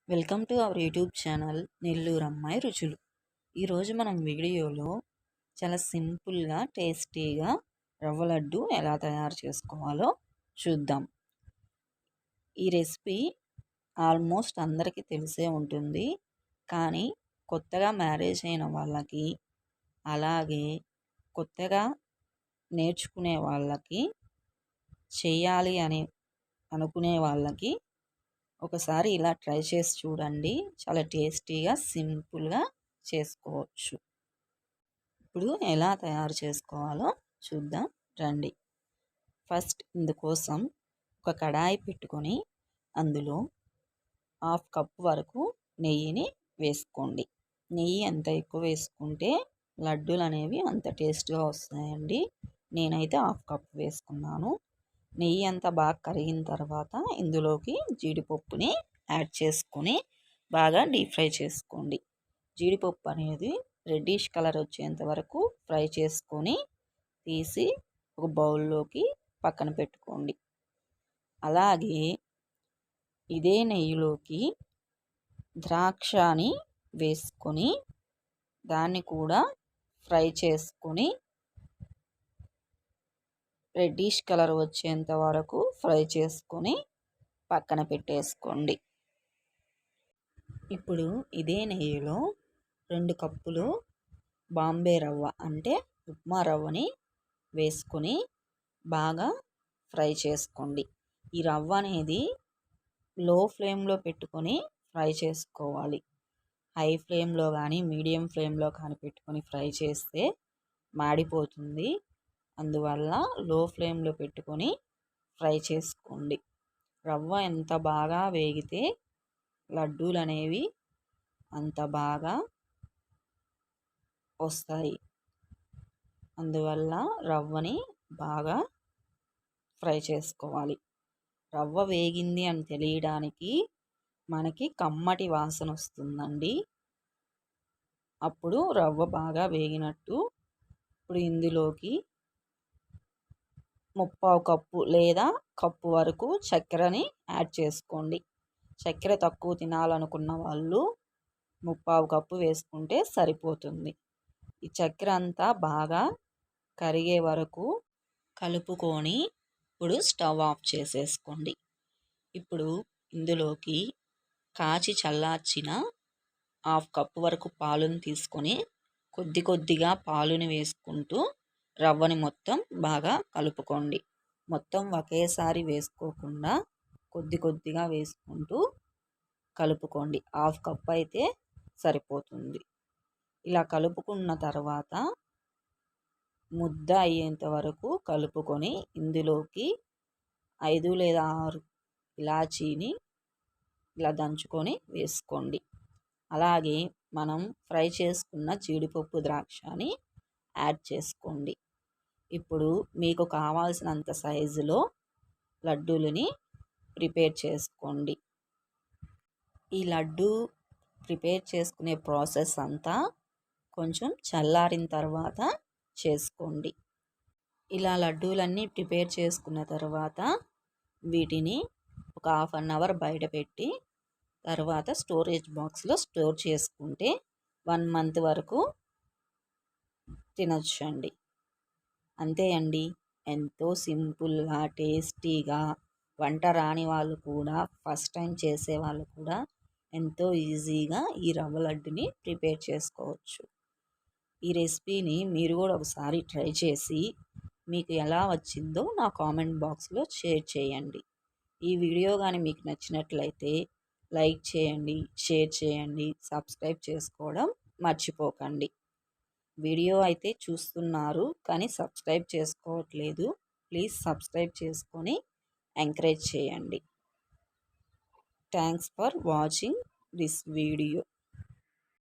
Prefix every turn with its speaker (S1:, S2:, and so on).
S1: Welcome to our YouTube channel Nellore అమ్మాయి రుచులు. ఈరోజు మనం వీడియోలో చాలా సింపుల్గా టేస్టీగా రవ్వ లడ్డు ఎలా తయారు చేసుకోవాలో చూద్దాం. ఈ రెసిపీ ఆల్మోస్ట్ అందరికీ తెలిసే ఉంటుంది, కానీ కొత్తగా మ్యారేజ్ అయిన వాళ్ళకి, అలాగే కొత్తగా నేర్చుకునే వాళ్ళకి, చేయాలి అని అనుకునే వాళ్ళకి ఒకసారి ఇలా ట్రై చేసి చూడండి. చాలా టేస్టీగా సింపుల్గా చేసుకోవచ్చు. ఇప్పుడు ఎలా తయారు చేసుకోవాలో చూద్దాం రండి. ఫస్ట్ ఇందుకోసం ఒక కడాయి పెట్టుకొని అందులో 1/2 కప్పు వరకు నెయ్యిని వేసుకోండి. నెయ్యి ఎంత ఎక్కువ వేసుకుంటే లడ్డూలు అనేవి అంత టేస్ట్గా వస్తాయండి. నేనైతే 1/2 కప్పు వేసుకున్నాను. నెయ్యి అంతా బాగా కరిగిన తర్వాత ఇందులోకి జీడిపప్పుని యాడ్ చేసుకొని బాగా డీప్ ఫ్రై చేసుకోండి. జీడిపప్పు అనేది రెడ్డిష్ కలర్ వచ్చేంత వరకు ఫ్రై చేసుకొని తీసి ఒక బౌల్లోకి పక్కన పెట్టుకోండి. అలాగే ఇదే నెయ్యిలోకి ద్రాక్షని వేసుకొని దాన్ని కూడా ఫ్రై చేసుకొని రెడ్డిష్ కలర్ వచ్చేంత వరకు ఫ్రై చేసుకొని పక్కన పెట్టేసుకోండి. ఇప్పుడు ఇదే నెయ్యిలో 2 కప్పులు బాంబే రవ్వ అంటే ఉప్మా రవ్వని వేసుకొని బాగా ఫ్రై చేసుకోండి. ఈ రవ్వ అనేది లో ఫ్లేమ్లో పెట్టుకొని ఫ్రై చేసుకోవాలి. హై ఫ్లేమ్లో కానీ మీడియం ఫ్లేమ్లో కానీ పెట్టుకొని ఫ్రై చేస్తే మాడిపోతుంది. అందువల్ల లో ఫ్లేమ్లో పెట్టుకొని ఫ్రై చేసుకోండి. రవ్వ ఎంత బాగా వేగితే లడ్డూలు అనేవి అంత బాగా వస్తాయి. అందువల్ల రవ్వని బాగా ఫ్రై చేసుకోవాలి. రవ్వ వేగింది అని తెలియడానికి మనకి కమ్మటి వాసన వస్తుందండి. అప్పుడు రవ్వ బాగా వేగినట్టు. ఇప్పుడు ఇందులోకి 3/4 కప్పు లేదా కప్పు వరకు చక్కెరని యాడ్ చేసుకోండి. చక్కెర తక్కువ తినాలనుకున్న వాళ్ళు 3/4 కప్పు వేసుకుంటే సరిపోతుంది. ఈ చక్కెర అంతా బాగా కరిగే వరకు కలుపుకొని ఇప్పుడు స్టవ్ ఆఫ్ చేసేసుకోండి. ఇప్పుడు ఇందులోకి కాచి చల్లార్చిన 1/2 కప్పు వరకు పాలుని తీసుకొని కొద్ది కొద్దిగా పాలుని వేసుకుంటూ రవ్వని మొత్తం బాగా కలుపుకోండి. మొత్తం ఒకేసారి వేసుకోకుండా కొద్ది కొద్దిగా వేసుకుంటూ కలుపుకోండి. 1/2 కప్పు అయితే సరిపోతుంది. ఇలా కలుపుకున్న తర్వాత ముద్ద అయ్యేంత వరకు కలుపుకొని ఇందులోకి 5 లేదా 6 ఇలాచీని ఇలా దంచుకొని వేసుకోండి. అలాగే మనం ఫ్రై చేసుకున్న జీడిపప్పు ద్రాక్షని యాడ్ చేసుకోండి. ఇప్పుడు మీకు కావాల్సినంత సైజులో లడ్డూలని ప్రిపేర్ చేసుకోండి. ఈ లడ్డు ప్రిపేర్ చేసుకునే ప్రాసెస్ అంతా కొంచెం చల్లారిన తర్వాత చేసుకోండి. ఇలా లడ్డూలన్నీ ప్రిపేర్ చేసుకున్న తర్వాత వీటిని ఒక 1/2 అవర్ బయట పెట్టి తర్వాత స్టోరేజ్ బాక్స్లో స్టోర్ చేసుకుంటే 1 మంత్ వరకు తినొచ్చండి. అంతే అండి. ఎంతో సింపుల్గా టేస్టీగా వంట రాని వాళ్ళు కూడా, ఫస్ట్ టైం చేసే వాళ్ళు కూడా ఎంతో ఈజీగా ఈ రవ్వ లడ్డుని ప్రిపేర్ చేసుకోవచ్చు. ఈ రెసిపీని మీరు కూడా ఒకసారి ట్రై చేసి మీకు ఎలా వచ్చిందో నా కామెంట్ బాక్స్లో షేర్ చేయండి. ఈ వీడియో కానీ మీకు నచ్చినట్లయితే లైక్ చేయండి, షేర్ చేయండి, సబ్స్క్రైబ్ చేసుకోవడం మర్చిపోకండి. వీడియో అయితే చూస్తున్నారు కానీ సబ్స్క్రైబ్ చేసుకోవట్లేదు. ప్లీజ్ సబ్స్క్రైబ్ చేసుకొని ఎంకరేజ్ చేయండి. Thanks for watching this video.